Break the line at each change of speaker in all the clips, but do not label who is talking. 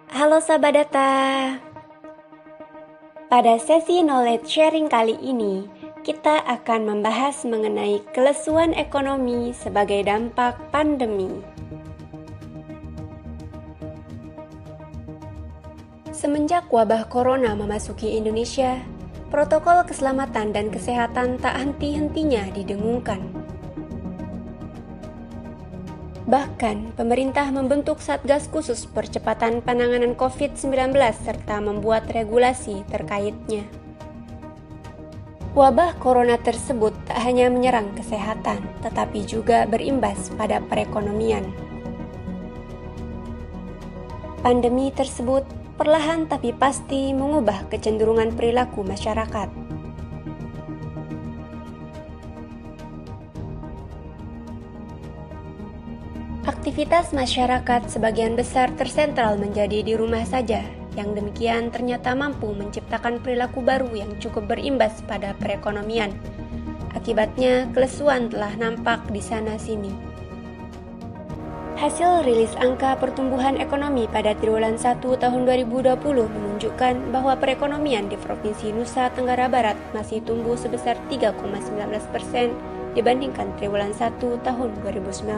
Halo Sahabat Data. Pada sesi knowledge sharing kali ini, kita akan membahas mengenai kelesuan ekonomi sebagai dampak pandemi. Semenjak wabah corona memasuki Indonesia, protokol keselamatan dan kesehatan tak henti-hentinya didengungkan. Bahkan, pemerintah membentuk Satgas Khusus Percepatan Penanganan COVID-19 serta membuat regulasi terkaitnya. Wabah corona tersebut tak hanya menyerang kesehatan, tetapi juga berimbas pada perekonomian. Pandemi tersebut perlahan tapi pasti mengubah kecenderungan perilaku masyarakat. Aktivitas masyarakat sebagian besar tersentral menjadi di rumah saja, yang demikian ternyata mampu menciptakan perilaku baru yang cukup berimbas pada perekonomian. Akibatnya, kelesuan telah nampak di sana-sini. Hasil rilis angka pertumbuhan ekonomi pada triwulan 1 tahun 2020 menunjukkan bahwa perekonomian di Provinsi Nusa Tenggara Barat masih tumbuh sebesar 3,19% dibandingkan triwulan 1 tahun 2019.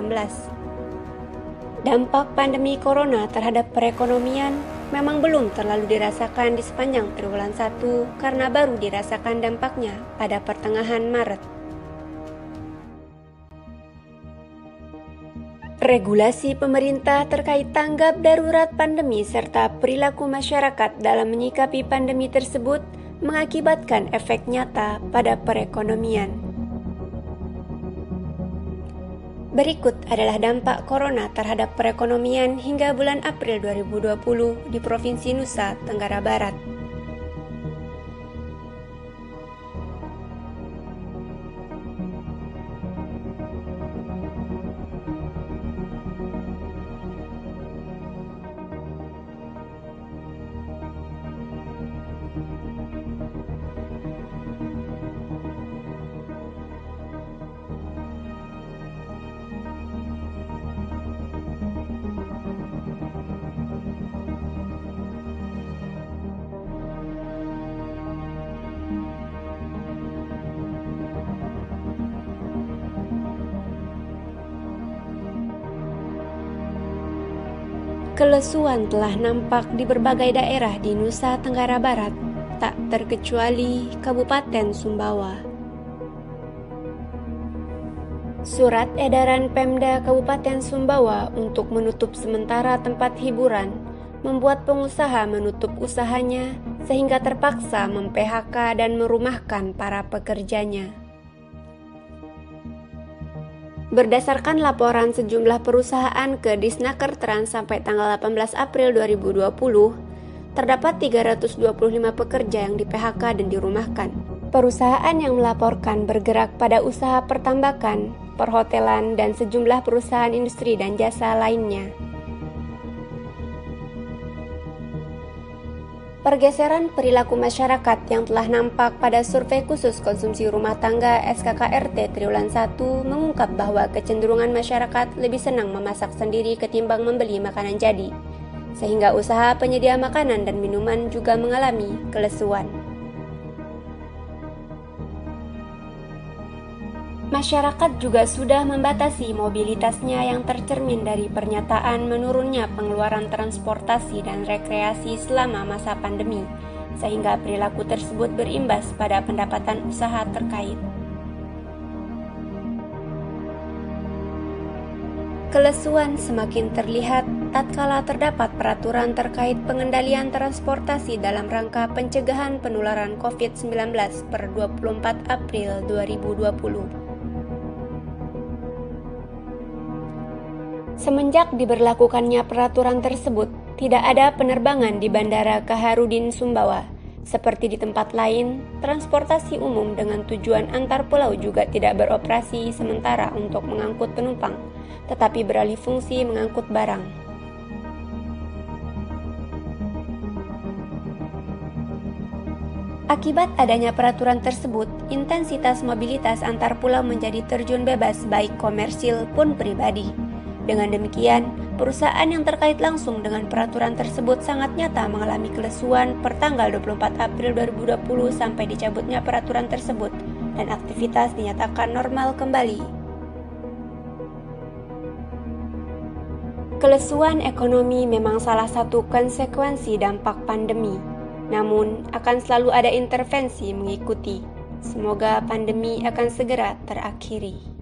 Dampak pandemi corona terhadap perekonomian memang belum terlalu dirasakan di sepanjang triwulan 1 karena baru dirasakan dampaknya pada pertengahan Maret. Regulasi pemerintah terkait tanggap darurat pandemi serta perilaku masyarakat dalam menyikapi pandemi tersebut mengakibatkan efek nyata pada perekonomian. Berikut adalah dampak corona terhadap perekonomian hingga bulan April 2020 di Provinsi Nusa Tenggara Barat. Kelesuan telah nampak di berbagai daerah di Nusa Tenggara Barat, tak terkecuali Kabupaten Sumbawa. Surat edaran Pemda Kabupaten Sumbawa untuk menutup sementara tempat hiburan membuat pengusaha menutup usahanya sehingga terpaksa mem-PHK dan merumahkan para pekerjanya. Berdasarkan laporan sejumlah perusahaan ke Disnaker Trans sampai tanggal 18 April 2020, terdapat 325 pekerja yang di-PHK dan dirumahkan. Perusahaan yang melaporkan bergerak pada usaha pertambakan, perhotelan, dan sejumlah perusahaan industri dan jasa lainnya. Pergeseran perilaku masyarakat yang telah nampak pada survei khusus konsumsi rumah tangga SKKRT triwulan 1 mengungkap bahwa kecenderungan masyarakat lebih senang memasak sendiri ketimbang membeli makanan jadi, sehingga usaha penyedia makanan dan minuman juga mengalami kelesuan. Masyarakat juga sudah membatasi mobilitasnya yang tercermin dari pernyataan menurunnya pengeluaran transportasi dan rekreasi selama masa pandemi, sehingga perilaku tersebut berimbas pada pendapatan usaha terkait. Kelesuan semakin terlihat tatkala terdapat peraturan terkait pengendalian transportasi dalam rangka pencegahan penularan COVID-19 per 24 April 2020. Semenjak diberlakukannya peraturan tersebut, tidak ada penerbangan di Bandara Kaharudin Sumbawa. Seperti di tempat lain, transportasi umum dengan tujuan antar pulau juga tidak beroperasi sementara untuk mengangkut penumpang, tetapi beralih fungsi mengangkut barang. Akibat adanya peraturan tersebut, intensitas mobilitas antar pulau menjadi terjun bebas baik komersil pun pribadi. Dengan demikian, perusahaan yang terkait langsung dengan peraturan tersebut sangat nyata mengalami kelesuan per tanggal 24 April 2020 sampai dicabutnya peraturan tersebut dan aktivitas dinyatakan normal kembali. Kelesuan ekonomi memang salah satu konsekuensi dampak pandemi, namun akan selalu ada intervensi mengikuti. Semoga pandemi akan segera terakhiri.